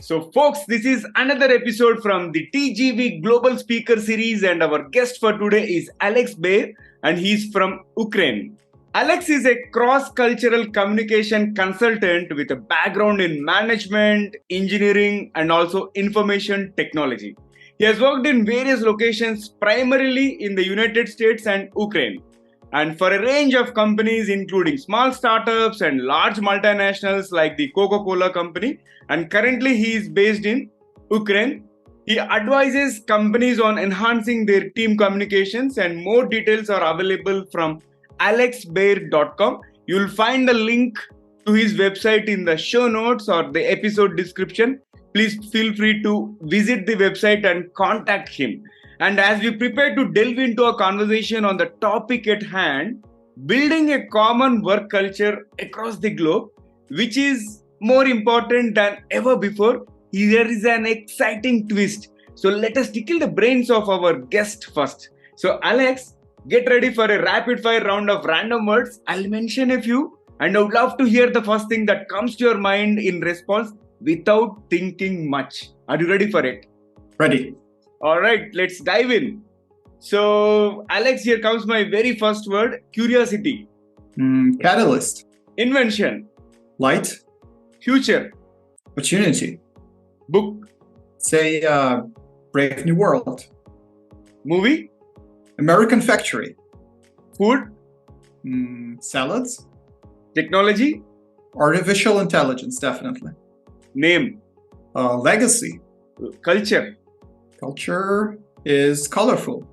So, folks, this is another episode from the TGV Global Speaker Series, and our guest for today is ALEX BAIR, and he's from Ukraine. Alex is a cross-cultural communication consultant with a background in management, engineering, and also information technology. He has worked in various locations, primarily in the United States and Ukraine, and for a range of companies including small startups and large multinationals like the Coca-Cola company. And currently he is based in Ukraine. He advises companies on enhancing their team communications, and more details are available from alexbair.com. You'll find the link to his website in the show notes or the episode description. Please feel free to visit the website and contact him. And as we prepare to delve into a conversation on the topic at hand, building a common work culture across the globe, which is more important than ever before, here is an exciting twist. So let us tickle the brains of our guest first. So Alex, get ready for a rapid fire round of random words. I'll mention a few, and I would love to hear the first thing that comes to your mind in response without thinking much. Are you ready for it? Ready. All right, let's dive in. So, Alex, here comes my very first word, curiosity. Catalyst. Invention. Light. Future. Opportunity. Book. Say, Brave New World. Movie. American Factory. Food. Salads. Technology. Artificial intelligence, definitely. Name. Legacy. Culture. Culture is colorful.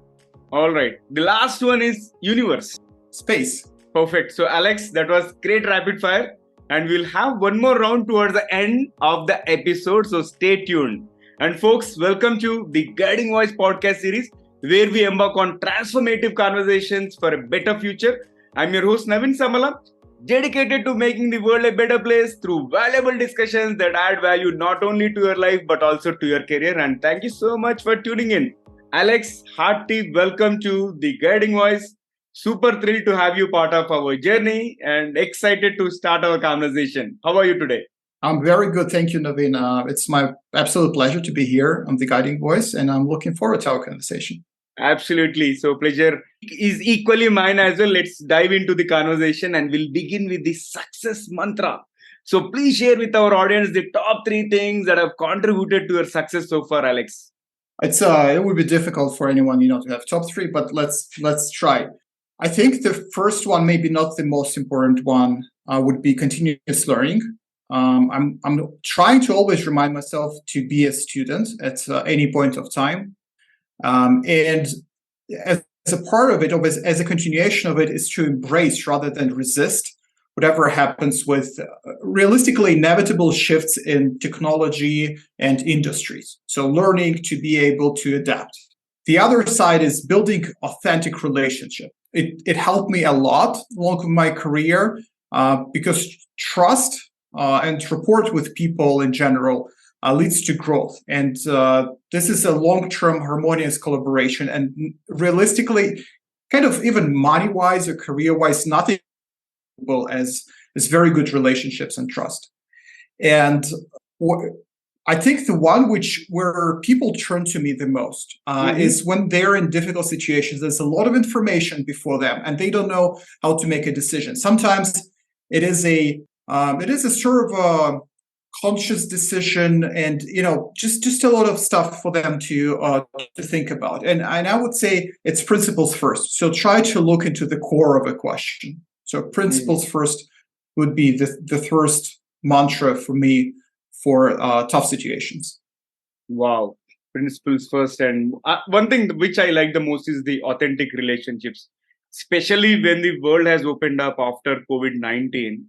All right. The last one is universe. Space. Perfect. So, Alex, that was great rapid fire. And we'll have one more round towards the end of the episode. So, stay tuned. And folks, welcome to the Guiding Voice podcast series, where we embark on transformative conversations for a better future. I'm your host, Naveen Samala, dedicated to making the world a better place through valuable discussions that add value not only to your life but also to your career. And thank you so much for tuning in. Alex, hearty welcome to the Guiding Voice. Super thrilled to have you part of our journey and excited to start our conversation. How are you today? I'm very good. Thank you, Naveen. It's my absolute pleasure to be here on the Guiding Voice, and I'm looking forward to our conversation. Absolutely. So pleasure is equally mine as well. Let's dive into the conversation, and we'll begin with the success mantra. So please share with our audience the top 3 things that have contributed to your success so far, Alex. It would be difficult for anyone, to have top 3, but let's try. I think the first one, maybe not the most important one, would be continuous learning. I'm trying to always remind myself to be a student at any point of time. And as a part of it, or as a continuation of it, is to embrace rather than resist whatever happens with realistically inevitable shifts in technology and industries. So learning to be able to adapt. The other side is building authentic relationship. It helped me a lot along my career because trust and rapport with people in general leads to growth. And this is a long-term harmonious collaboration. And realistically, kind of even money-wise or career-wise, nothing as very good relationships and trust. And I think the one where people turn to me the most is when they're in difficult situations. There's a lot of information before them, and they don't know how to make a decision. Sometimes it is a sort of a conscious decision, and just a lot of stuff for them to think about. And I would say it's principles first. So try to look into the core of a question. So principles first would be the first mantra for me for tough situations. Wow. Principles first. And one thing which I like the most is the authentic relationships, especially when the world has opened up after COVID-19.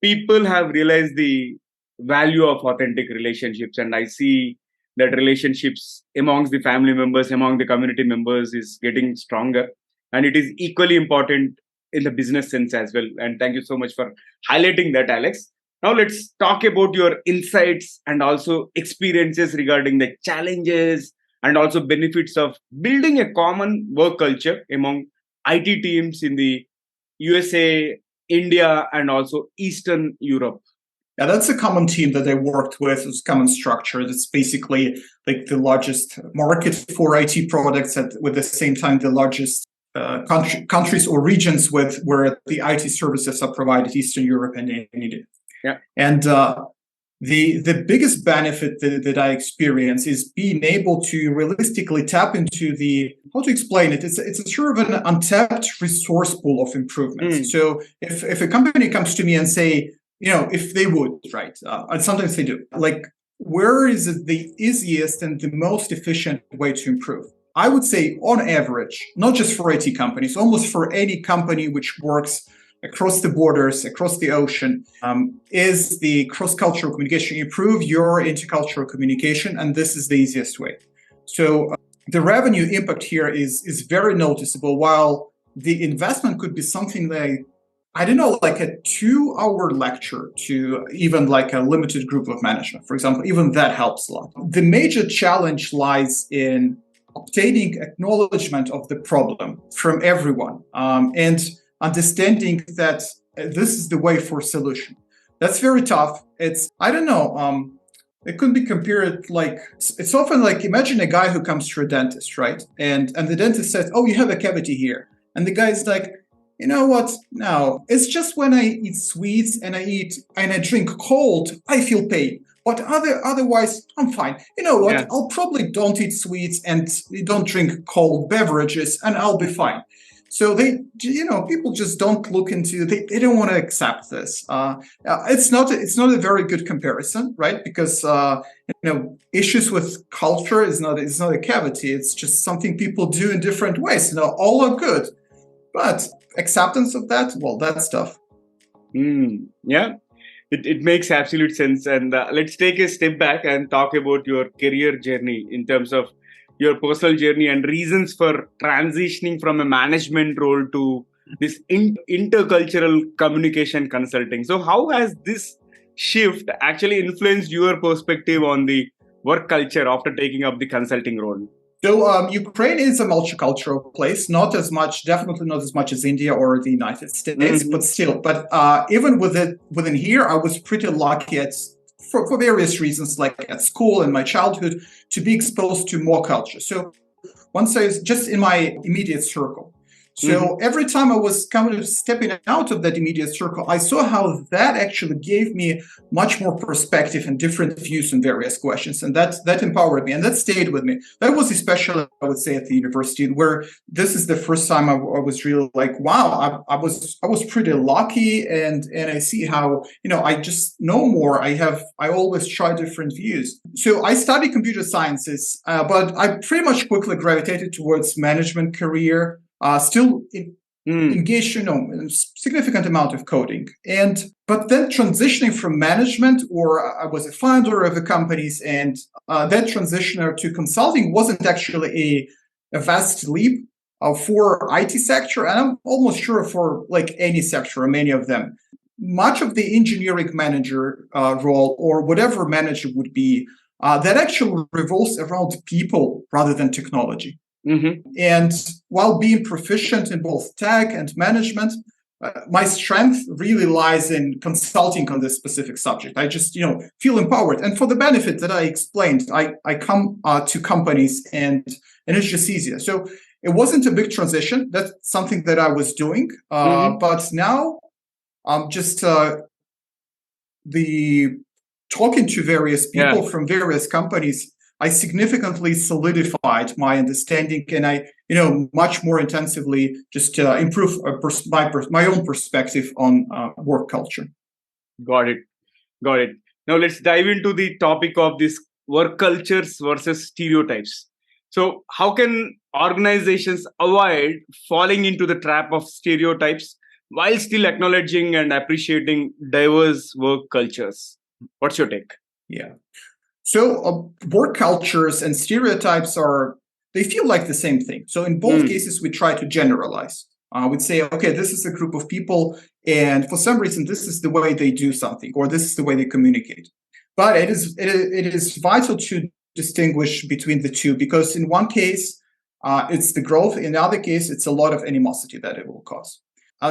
People have realized the value of authentic relationships. And I see that relationships amongst the family members, among the community members is getting stronger. And it is equally important in the business sense as well. And thank you so much for highlighting that, Alex. Now let's talk about your insights and also experiences regarding the challenges and also benefits of building a common work culture among IT teams in the U.S.A, India, and also Eastern Europe. Yeah, that's a common team that I worked with. It's common structure. It's basically like the largest market for IT products at with the same time the largest countries or regions with where the IT services are provided, Eastern Europe and India. Yeah. And the biggest benefit that I experience is being able to realistically tap into the, how to explain it? It's a sort of an untapped resource pool of improvements. So if a company comes to me and say, if they would, right? And sometimes they do. Like, where is it the easiest and the most efficient way to improve? I would say, on average, not just for IT companies, almost for any company which works across the borders, across the ocean, is the cross-cultural communication. Improve your intercultural communication, and this is the easiest way. So the revenue impact here is very noticeable, while the investment could be something like, I don't know, like a 2-hour lecture to even like a limited group of management, for example. Even that helps a lot. The major challenge lies in obtaining acknowledgement of the problem from everyone, and understanding that this is the way for solution. That's very tough. It's, I don't know, it could be compared like, it's often like, imagine a guy who comes to a dentist, right? And the dentist says, oh, you have a cavity here. And the guy's like, you know what? No, it's just when I eat sweets and I drink cold, I feel pain. But otherwise, I'm fine. You know what? Yeah. I'll probably don't eat sweets and don't drink cold beverages, and I'll be fine. So people just don't look into, they don't want to accept this. It's not a very good comparison, right? Because issues with culture is not a cavity. It's just something people do in different ways. All are good, but acceptance of that, well, that's tough. Yeah. It makes absolute sense. And let's take a step back and talk about your career journey in terms of your personal journey and reasons for transitioning from a management role to this intercultural communication consulting. So how has this shift actually influenced your perspective on the work culture after taking up the consulting role? So Ukraine is a multicultural place, definitely not as much as India or the United States, but still. But even within here, I was pretty lucky for various reasons, like at school and my childhood, to be exposed to more culture. So once I was just in my immediate circle. So every time I was kind of stepping out of that immediate circle, I saw how that actually gave me much more perspective and different views on various questions. And that empowered me, and that stayed with me. That was especially, I would say, at the university, where this is the first time I was really like, wow, I was pretty lucky, and I see how, I just know more. I always try different views. So I studied computer sciences, but I pretty much quickly gravitated towards management career. Still engaged, in a significant amount of coding. But then transitioning from management, or I was a founder of the companies, and that transition to consulting wasn't actually a vast leap for IT sector, and I'm almost sure for like any sector or many of them. Much of the engineering manager role, or whatever manager would be, that actually revolves around people rather than technology. And while being proficient in both tech and management, my strength really lies in consulting on this specific subject. I just, feel empowered. And for the benefit that I explained, I come to companies and it's just easier. So it wasn't a big transition. That's something that I was doing. But now I'm just talking to various people from various companies. I significantly solidified my understanding, and I, much more intensively just improve my own perspective on work culture. Got it. Now let's dive into the topic of this work cultures versus stereotypes. So how can organizations avoid falling into the trap of stereotypes while still acknowledging and appreciating diverse work cultures? What's your take? Yeah. So work cultures and stereotypes they feel like the same thing. So in both cases, we try to generalize. We'd say, okay, this is a group of people, and for some reason, this is the way they do something, or this is the way they communicate. But it is vital to distinguish between the two, because in one case, it's the growth. In the other case, it's a lot of animosity that it will cause.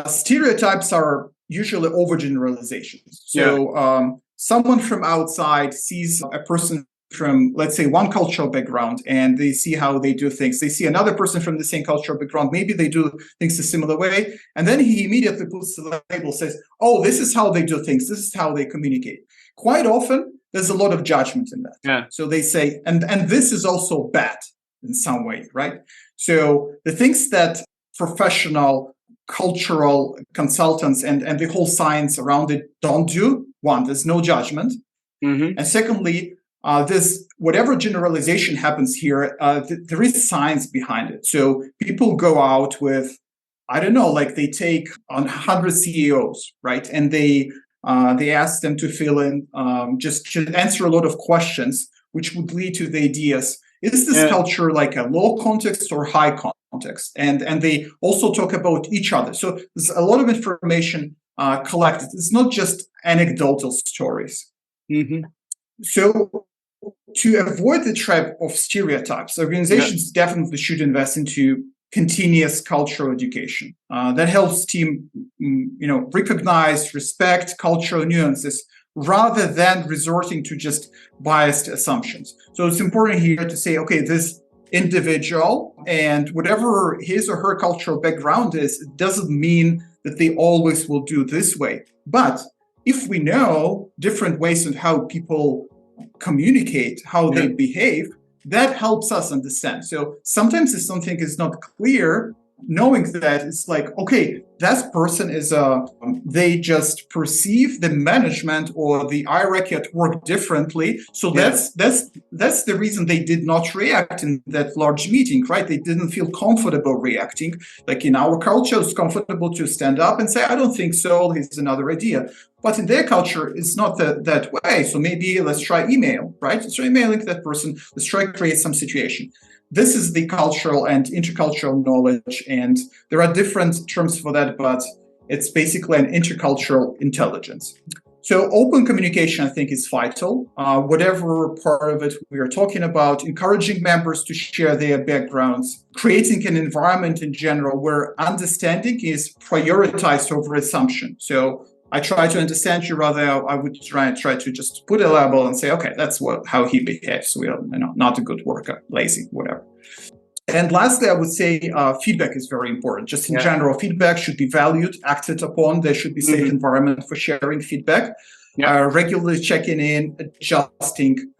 Stereotypes are usually overgeneralizations. So someone from outside sees a person from, let's say, one cultural background, and they see how they do things. They see another person from the same cultural background. Maybe they do things a similar way. And then he immediately puts the label, says, oh, this is how they do things. This is how they communicate. Quite often, there's a lot of judgment in that. Yeah. So they say, and this is also bad in some way, right? So the things that professional cultural consultants and the whole science around it don't do, one, there's no judgment. And secondly, this whatever generalization happens here, there is science behind it. So people go out with, I don't know, like they take on 100 CEOs, right? And they ask them to fill in, just to answer a lot of questions, which would lead to the ideas. Is this culture like a low context or high context? And they also talk about each other. So there's a lot of information collected. It's not just anecdotal stories. So to avoid the trap of stereotypes, organizations definitely should invest into continuous cultural education. That helps team, recognize, respect cultural nuances rather than resorting to just biased assumptions. So it's important here to say, okay, this individual and whatever his or her cultural background is, it doesn't mean that they always will do this way. But if we know different ways of how people communicate, how they behave, that helps us understand. So sometimes if something is not clear, knowing that it's like, okay, that person is they just perceive the management or the hierarchy at work differently. So that's the reason they did not react in that large meeting, right? They didn't feel comfortable reacting. Like in our culture, it's comfortable to stand up and say, I don't think so, here's another idea. But in their culture, it's not that way. So maybe let's try email, right? Let's try emailing that person. Let's try to create some situation. This is the cultural and intercultural knowledge, and there are different terms for that, but it's basically an intercultural intelligence. So open communication, I think, is vital. Whatever part of it we are talking about, encouraging members to share their backgrounds, creating an environment in general where understanding is prioritized over assumption. So I try to understand you, rather I would try to just put a label and say, okay, that's how he behaves. We are not a good worker, lazy, whatever. And lastly, I would say feedback is very important. Just in general, feedback should be valued, acted upon. There should be safe environment for sharing feedback, regularly checking in, adjusting.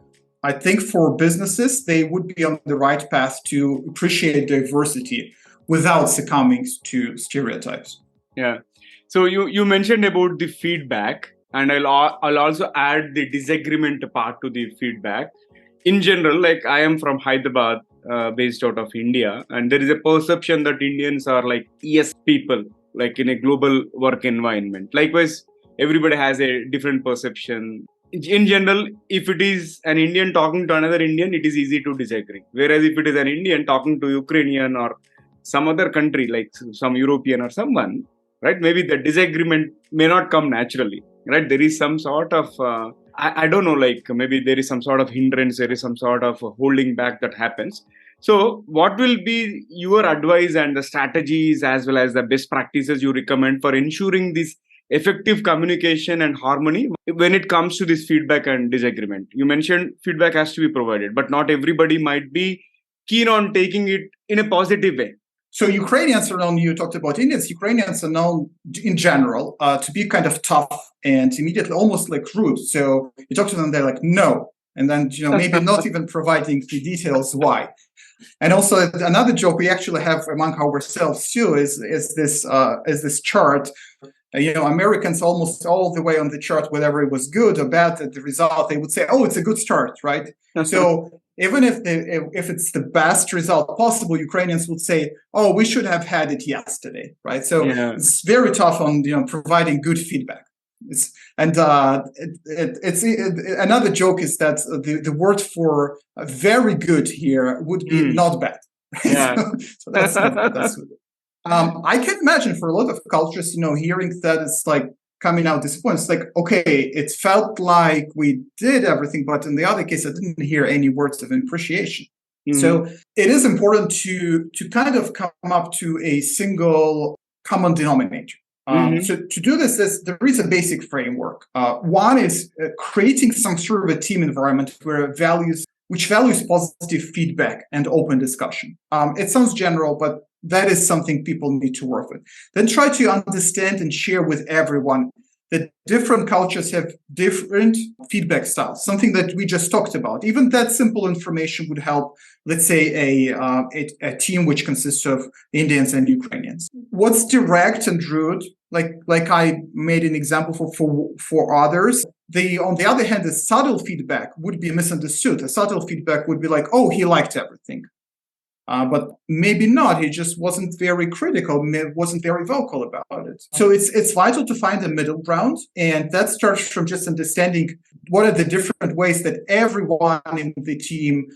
I think for businesses, they would be on the right path to appreciate diversity without succumbing to stereotypes. Yeah. So you mentioned about the feedback, and I'll also add the disagreement part to the feedback. In general, like I am from Hyderabad, based out of India, and there is a perception that Indians are like yes people, like in a global work environment. Likewise, everybody has a different perception. In general, if it is an Indian talking to another Indian, it is easy to disagree. Whereas if it is an Indian talking to Ukrainian or some other country, like some European or someone, right? Maybe the disagreement may not come naturally, right? There is some sort of, I don't know, like maybe there is some sort of hindrance, there is some sort of holding back that happens. So what will be your advice and the strategies as well as the best practices you recommend for ensuring this effective communication and harmony when it comes to this feedback and disagreement? You mentioned feedback has to be provided, but not everybody might be keen on taking it in a positive way. So Ukrainians are known, you talked about Indians, Ukrainians are known in general to be kind of tough and immediately almost like rude. So you talk to them, they're like, no. And then, maybe not even providing the details why. And also another joke we actually have among ourselves too is this chart. Americans almost all the way on the chart, whether it was good or bad, the result, they would say, oh, it's a good start, right? So even if it's the best result possible, Ukrainians would say, oh, we should have had it yesterday, right? So it's very tough on providing good feedback. Another joke is that the word for very good here would be not bad. Right? So that's good. I can imagine for a lot of cultures, hearing that it's like coming out disappointed. It's like, okay, it felt like we did everything, but in the other case, I didn't hear any words of appreciation. So it is important to kind of come up to a single common denominator. Mm-hmm. So to do this, there is a basic framework. One is creating some sort of a team environment which values positive feedback and open discussion. It sounds general, but that is something people need to work with. Then try to understand and share with everyone that different cultures have different feedback styles, something that we just talked about. Even that simple information would help, let's say, a team which consists of Indians and Ukrainians. What's direct and rude, like I made an example for others, on the other hand, the subtle feedback would be misunderstood. A subtle feedback would be like, oh, he liked everything. But maybe not. He just wasn't very critical, wasn't very vocal about it. So it's vital to find a middle ground, and that starts from just understanding what are the different ways that everyone in the team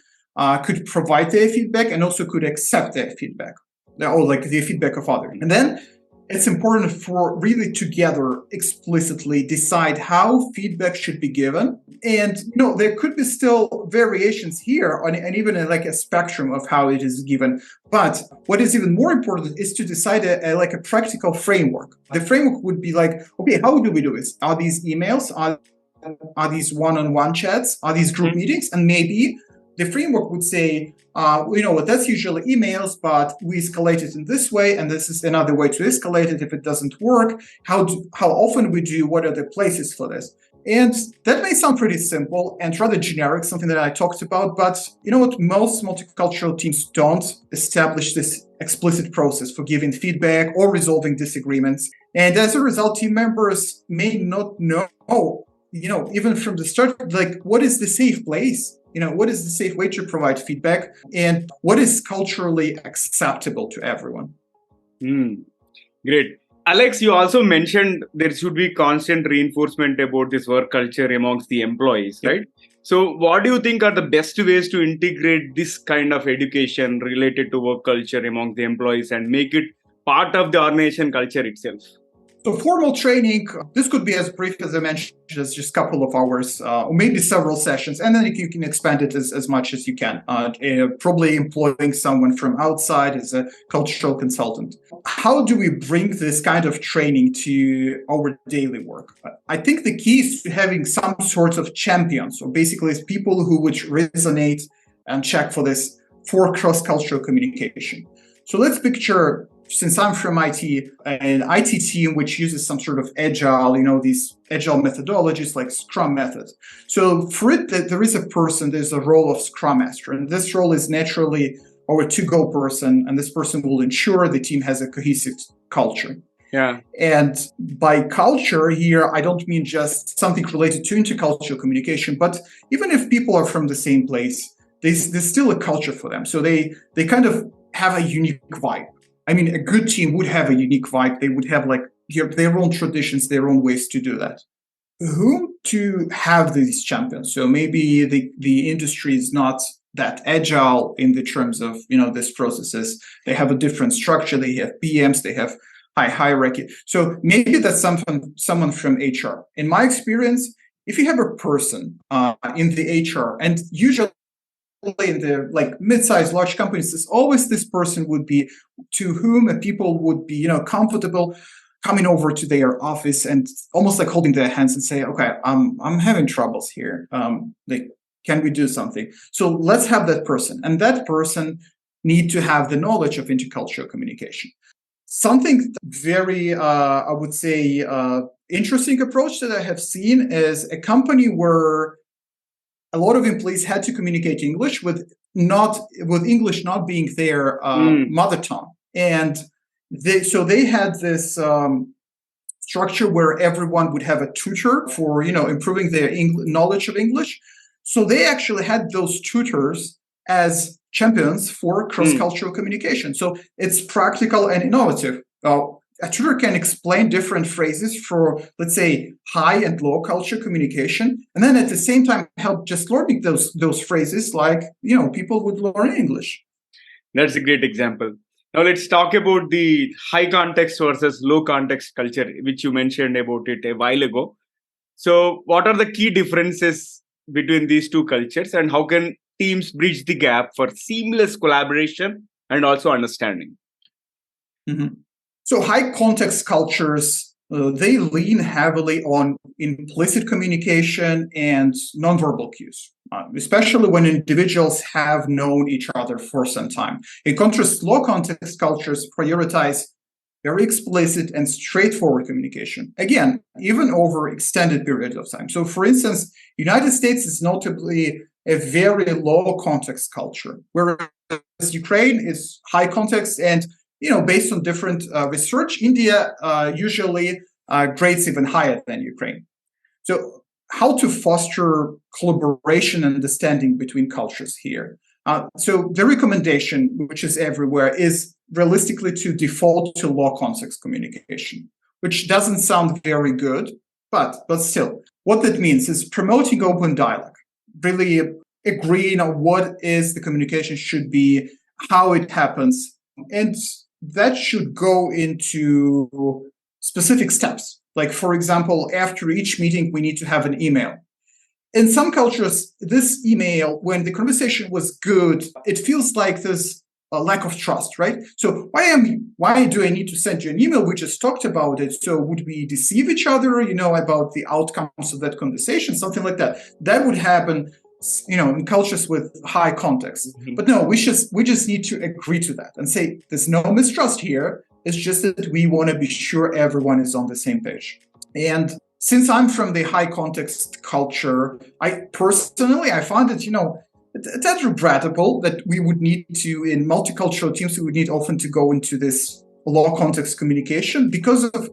could provide their feedback and also could accept their feedback, or like the feedback of others. And then it's important for really together explicitly decide how feedback should be given. And there could be still variations here and even like a spectrum of how it is given. But what is even more important is to decide a practical framework. The framework would be like, okay, how do we do this? Are these emails? Are these one-on-one chats? Are these group meetings? And maybe the framework would say, that's usually emails, but we escalate it in this way, and this is another way to escalate it if it doesn't work. How often we do, what are the places for this? And that may sound pretty simple and rather generic, something that I talked about, but you know what? Most multicultural teams don't establish this explicit process for giving feedback or resolving disagreements. And as a result, team members may not know, even from the start, like, what is the safe place? What is the safe way to provide feedback, and what is culturally acceptable to everyone? Great. Alex, you also mentioned there should be constant reinforcement about this work culture amongst the employees, right? So what do you think are the best ways to integrate this kind of education related to work culture among the employees and make it part of the organization culture itself? So formal training, this could be as brief as I mentioned, as just a couple of hours, or maybe several sessions, and then you can expand it as much as you can, probably employing someone from outside as a cultural consultant. How do we bring this kind of training to our daily work? I think the key is to having some sort of champions, or basically it's people who would resonate and check for cross-cultural communication. So let's picture, since I'm from IT, an IT team which uses some sort of agile, these agile methodologies like Scrum method. So for it, there is there's a role of Scrum Master, and this role is naturally our to-go person, and this person will ensure the team has a cohesive culture. Yeah. And by culture here, I don't mean just something related to intercultural communication, but even if people are from the same place, there's still a culture for them. So they kind of have a unique vibe. I mean, a good team would have a unique vibe. They would have their own traditions, their own ways to do that. Whom to have these champions? So maybe the industry is not that agile in the terms of these processes. They have a different structure. They have PMs. They have high hierarchy. So maybe that's someone from HR. In my experience, if you have a person in the HR, and usually in the mid-sized large companies, there's always this person would be to whom people would be comfortable coming over to their office and almost like holding their hands and say, okay, I'm having troubles here, can we do something? So let's have that person, and that person need to have the knowledge of intercultural communication. Something very I would say interesting approach that I have seen is a company where a lot of employees had to communicate English with English not being their mother tongue, and they had this structure where everyone would have a tutor for improving their knowledge of English. So they actually had those tutors as champions for cross-cultural communication. So it's practical and innovative. A tutor can explain different phrases for, let's say, high and low culture communication, and then at the same time help just learning those phrases like people would learn English. That's a great example. Now let's talk about the high context versus low context culture, which you mentioned about it a while ago. So what are the key differences between these two cultures, and how can teams bridge the gap for seamless collaboration and also understanding? Mm-hmm. So high context cultures, they lean heavily on implicit communication and nonverbal cues, especially when individuals have known each other for some time. In contrast, low context cultures prioritize very explicit and straightforward communication, again, even over extended periods of time. So for instance, United States is notably a very low context culture, whereas Ukraine is high context. And based on different research, India usually grades even higher than Ukraine. So how to foster collaboration and understanding between cultures here? So the recommendation, which is everywhere, is realistically to default to low context communication, which doesn't sound very good, but still, what that means is promoting open dialogue, really agreeing on what is the communication should be, how it happens, and that should go into specific steps. Like, for example, after each meeting, we need to have an email. In some cultures, this email, when the conversation was good, it feels like there's a lack of trust, right? So why do I need to send you an email? We just talked about it. So would we deceive each other, about the outcomes of that conversation, something like that? That would happen, in cultures with high context. Mm-hmm. But no, we just need to agree to that and say there's no mistrust here. It's just that we want to be sure everyone is on the same page. And since I'm from the high context culture, I find it, that's regrettable that we would need to, in multicultural teams, we would need often to go into this low context communication because of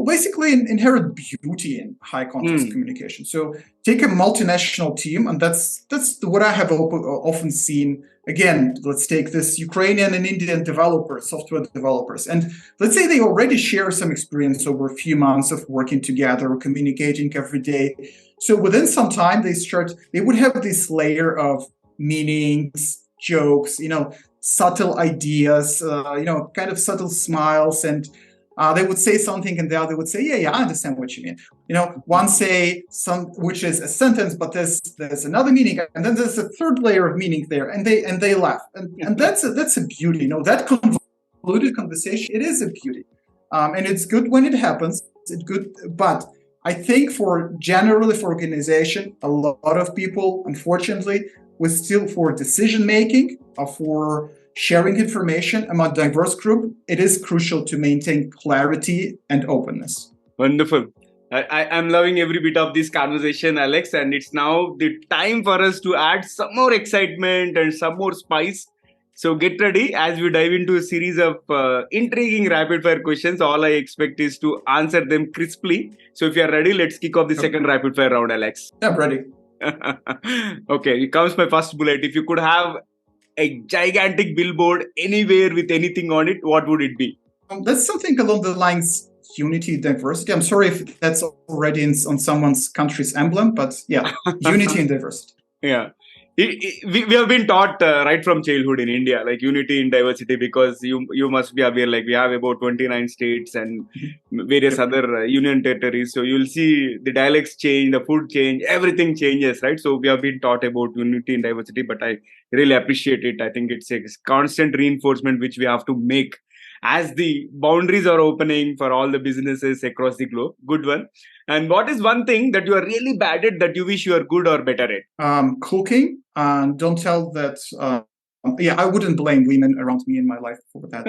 basically an inherent beauty in high context communication. So take a multinational team, and that's what I have often seen. Again, let's take this Ukrainian and Indian developers, software developers, and let's say they already share some experience over a few months of working together, communicating every day. So within some time, they would have this layer of meanings, jokes, subtle ideas, kind of subtle smiles, and they would say something and the other would say, yeah, I understand what you mean. One say which is a sentence, but there's another meaning, and then there's a third layer of meaning there, and they laugh, and that's a beauty. That convoluted conversation, it is a beauty, and it's good when it happens. It's good, but I think for organization, a lot of people, unfortunately, for decision making, for sharing information among diverse group, it is crucial to maintain clarity and openness. Wonderful. I'm loving every bit of this conversation, Alex, and it's now the time for us to add some more excitement and some more spice. So get ready as we dive into a series of intriguing rapid fire questions. All I expect is to answer them crisply. So if you're ready, let's kick off the second rapid fire round, Alex. I'm ready. Okay, here comes my first bullet. If you could have a gigantic billboard anywhere with anything on it, what would it be? That's something along the lines unity, diversity. I'm sorry if that's already on someone's country's emblem, but yeah, unity and diversity. Yeah. We have been taught right from childhood in India, like unity in diversity, because you must be aware, like we have about 29 states and various other union territories. So you'll see the dialects change, the food change, everything changes, right? So we have been taught about unity and diversity, but I really appreciate it. I think it's a constant reinforcement which we have to make as the boundaries are opening for all the businesses across the globe. Good one. And what is one thing that you are really bad at that you wish you are good or better at? Cooking. Don't tell that. I wouldn't blame women around me in my life for that.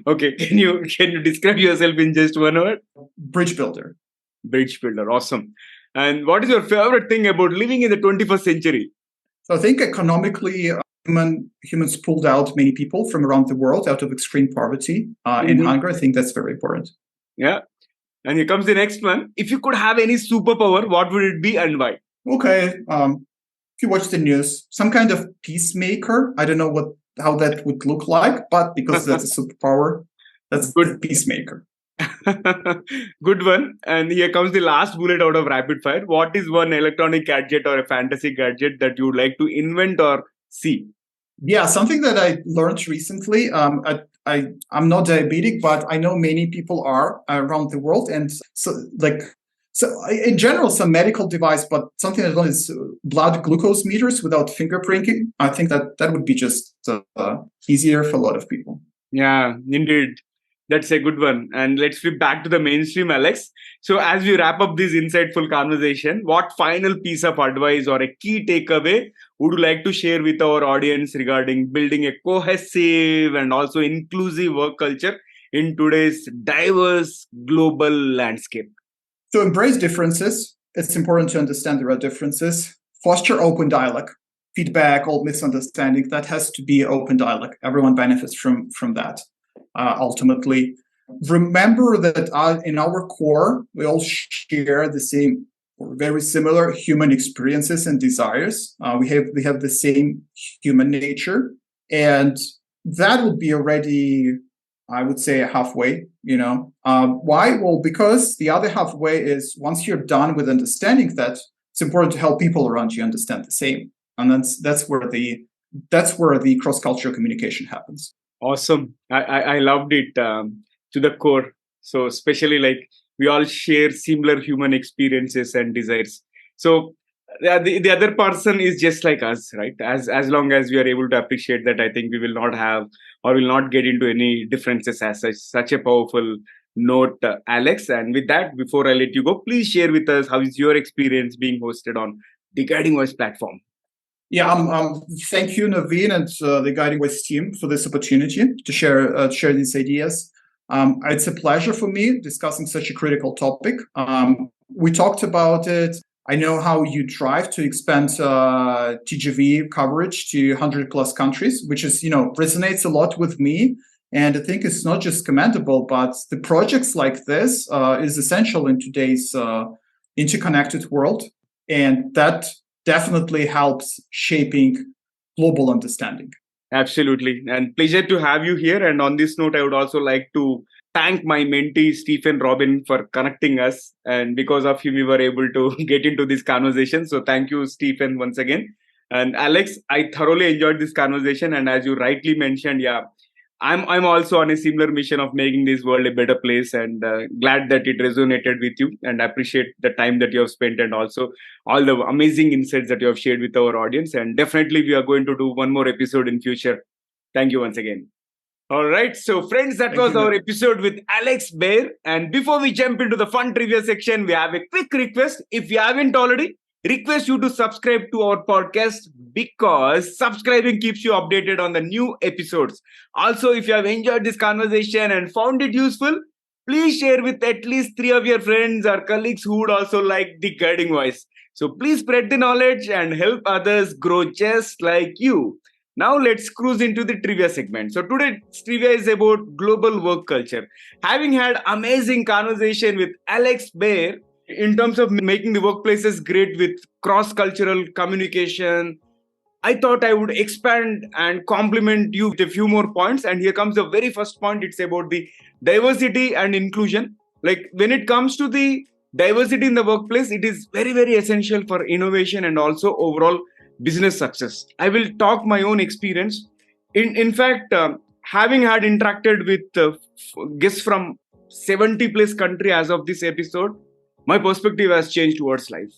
Okay. Can you describe yourself in just one word? Bridge builder. Bridge builder. Awesome. And what is your favorite thing about living in the 21st century? So I think economically, humans pulled out many people from around the world out of extreme poverty and hunger. I think that's very important. Yeah. And here comes the next one. If you could have any superpower, what would it be and why? Okay. If you watch the news, some kind of peacemaker. I don't know how that would look like, but because that's a superpower, that's good. Peacemaker. Good one. And here comes the last bullet out of rapid fire. What is one electronic gadget or a fantasy gadget that you would like to invent or see? Yeah, something that I learned recently. I'm not diabetic, but I know many people are around the world, and so in general, some medical device, but something that is blood glucose meters without fingerprinting. I think that would be just easier for a lot of people. Yeah, indeed. That's a good one. And let's flip back to the mainstream, Alex. So, as we wrap up this insightful conversation, what final piece of advice or a key takeaway would you like to share with our audience regarding building a cohesive and also inclusive work culture in today's diverse global landscape? To embrace differences, it's important to understand there are differences. Foster open dialogue, feedback, all misunderstanding. That has to be open dialogue. Everyone benefits from that. Ultimately, remember that in our core, we all share the same or very similar human experiences and desires. We have the same human nature, and that would be already, I would say, halfway. Why? Well, because the other halfway is once you're done with understanding that, it's important to help people around you understand the same, and that's where the cross cultural communication happens. Awesome. I loved it to the core. So, especially like we all share similar human experiences and desires. So, the other person is just like us, right? As long as we are able to appreciate that, I think we will not have or will not get into any differences as such a powerful note, Alex. And with that, before I let you go, please share with us how is your experience being hosted on the Guiding Voice platform. Yeah, thank you, Naveen, and the Guiding Voice team for this opportunity to share these ideas. It's a pleasure for me discussing such a critical topic. We talked about it. I know how you drive to expand TGV coverage to 100 plus countries, which is, resonates a lot with me. And I think it's not just commendable, but the projects like this is essential in today's interconnected world. And that definitely helps shaping global understanding. Absolutely. And pleasure to have you here. And on this note, I would also like to thank my mentee, Stephen Robin, for connecting us. And because of him, we were able to get into this conversation. So thank you, Stephen, once again. And Alex, I thoroughly enjoyed this conversation. And as you rightly mentioned, yeah, I'm also on a similar mission of making this world a better place, and glad that it resonated with you, and appreciate the time that you have spent and also all the amazing insights that you have shared with our audience. And definitely we are going to do one more episode in future. Thank you once again. All right, so friends, that was our episode with Alex Bair. And before we jump into the fun trivia section, we have a quick request. If you haven't already, request you to subscribe to our podcast, because subscribing keeps you updated on the new episodes. Also, if you have enjoyed this conversation and found it useful, please share with at least 3 of your friends or colleagues who would also like the Guiding Voice. So please spread the knowledge and help others grow just like you. Now let's cruise into the trivia segment. So today's trivia is about global work culture. Having had amazing conversation with Alex Bair in terms of making the workplaces great with cross-cultural communication, I thought I would expand and complement you with a few more points. And here comes the very first point. It's about the diversity and inclusion. Like when it comes to the diversity in the workplace, it is very, very essential for innovation and also overall business success. I will talk my own experience. In fact, having had interacted with guests from 70 plus country as of this episode, my perspective has changed towards life.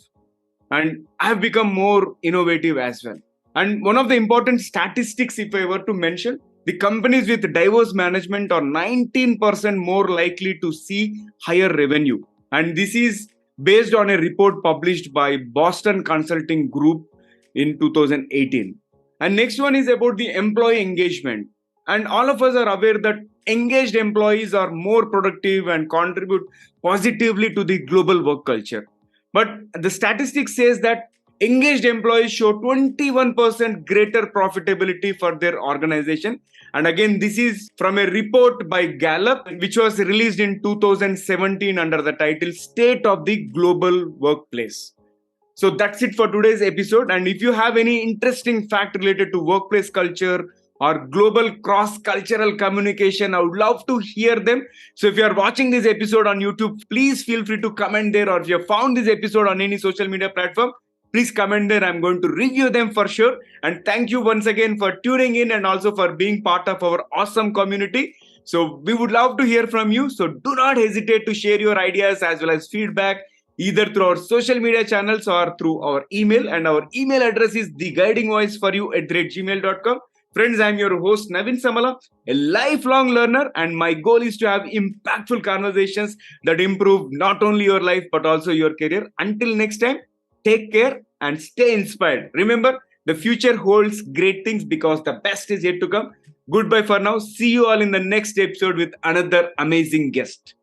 And I have become more innovative as well. And one of the important statistics, if I were to mention, the companies with diverse management are 19% more likely to see higher revenue. And this is based on a report published by Boston Consulting Group in 2018. And next one is about the employee engagement. And all of us are aware that engaged employees are more productive and contribute positively to the global work culture. But the statistics says that engaged employees show 21% greater profitability for their organization. And again, this is from a report by Gallup, which was released in 2017 under the title State of the Global Workplace. So that's it for today's episode. And if you have any interesting fact related to workplace culture or global cross-cultural communication, I would love to hear them. So if you are watching this episode on YouTube, please feel free to comment there. Or if you have found this episode on any social media platform, please comment there. I'm going to review them for sure. And thank you once again for tuning in and also for being part of our awesome community. So we would love to hear from you. So do not hesitate to share your ideas as well as feedback, either through our social media channels or through our email. And our email address is theguidingvoiceforyou@gmail.com. Friends, I'm your host Naveen Samala, a lifelong learner, and my goal is to have impactful conversations that improve not only your life but also your career. Until next time, take care and stay inspired. Remember, the future holds great things because the best is yet to come. Goodbye for now. See you all in the next episode with another amazing guest.